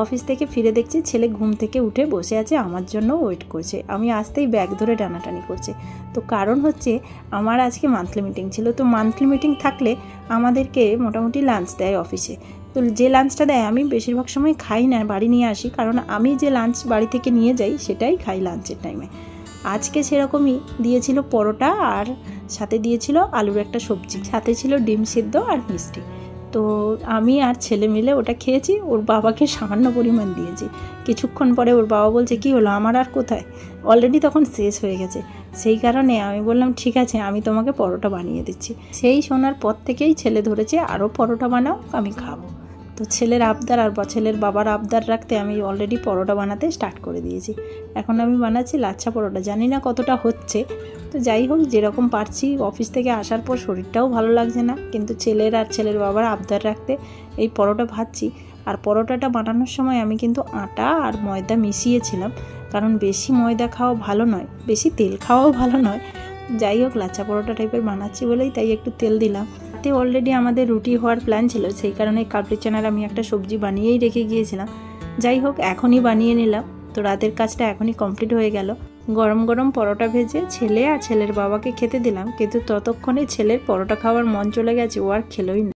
Office থেকে ফিরে দেখছি ছেলে ঘুম থেকে উঠে বসে আছে, আমার জন্য ওয়েট করছে। আমি আসতেই ব্যাগ ধরে টানাটানি করছে। তো কারণ হচ্ছে আমার আজকে মান্থলি মিটিং ছিল। তো মান্থলি মিটিং থাকলে আমাদেরকে মোটামুটি লাঞ্চ দেয় অফিসে। তো যে লাঞ্চটা দেয় আমি বেশিরভাগ সময় খাই না, বাড়ি নিয়ে আসি, কারণ আমি যে লাঞ্চ বাড়ি থেকে নিয়ে যাই সেটাই খাই লাঞ্চের টাইমে। আজকে সেরকমই দিয়েছিল পরোটা, আর সাথে দিয়েছিল আলুর একটা সবজি, সাথে ছিল ডিম সিদ্ধ আর মিষ্টি। তো আমি আর ছেলে মিলে ওটা খেয়েছি। ওর বাবাকে সামান্য পরিমাণ দিয়েছি। কিছুক্ষণ পরে ওর বাবা বলছে, কি হলো, আমার আর কোথায়, অলরেডি তখন শেষ হয়ে গেছে। সেই কারণে আমি বললাম ঠিক আছে, আমি তোমাকে পরোটা বানিয়ে দিচ্ছি। সেই শোনার পর থেকেই ছেলে ধরেছে আরও পরোটা বানাও, আমি খাবো। তো ছেলের আবদার আর ছেলের বাবার আবদার রাখতে আমি অলরেডি পরোটা বানাতে স্টার্ট করে দিয়েছি। এখন আমি বানাচ্ছি লাচ্ছা পরোটা। জানি না কতটা হচ্ছে, তো যাই হোক যেরকম পারছি। অফিস থেকে আসার পর শরীরটাও ভালো লাগছে না, কিন্তু ছেলের আর ছেলের বাবার আবদার রাখতে এই পরোটা ভাজছি। আর পরোটাটা বানানোর সময় আমি কিন্তু আটা আর ময়দা মিশিয়েছিলাম, কারণ বেশি ময়দা খাওয়া ভালো নয়, বেশি তেল খাওয়াও ভালো নয়। যাই হোক লাচ্ছা পরোটা টাইপের বানাচ্ছি বলেই তাই একটু তেল দিলাম। অলরেডি আমাদের রুটি হওয়ার প্ল্যান ছিল, সেই কারণে কাবলি চানার আমি একটা সবজি বানিয়েই রেখে গিয়েছিলাম। যাই হোক এখনই বানিয়ে নিলাম। তো রাতের কাজটা এখনই কমপ্লিট হয়ে গেল। গরম গরম পরোটা ভেজে ছেলে আর ছেলের বাবাকে খেতে দিলাম, কিন্তু ততক্ষণে ছেলের পরোটা খাওয়ার মন চলে গেছে, ও আর খেলোই না।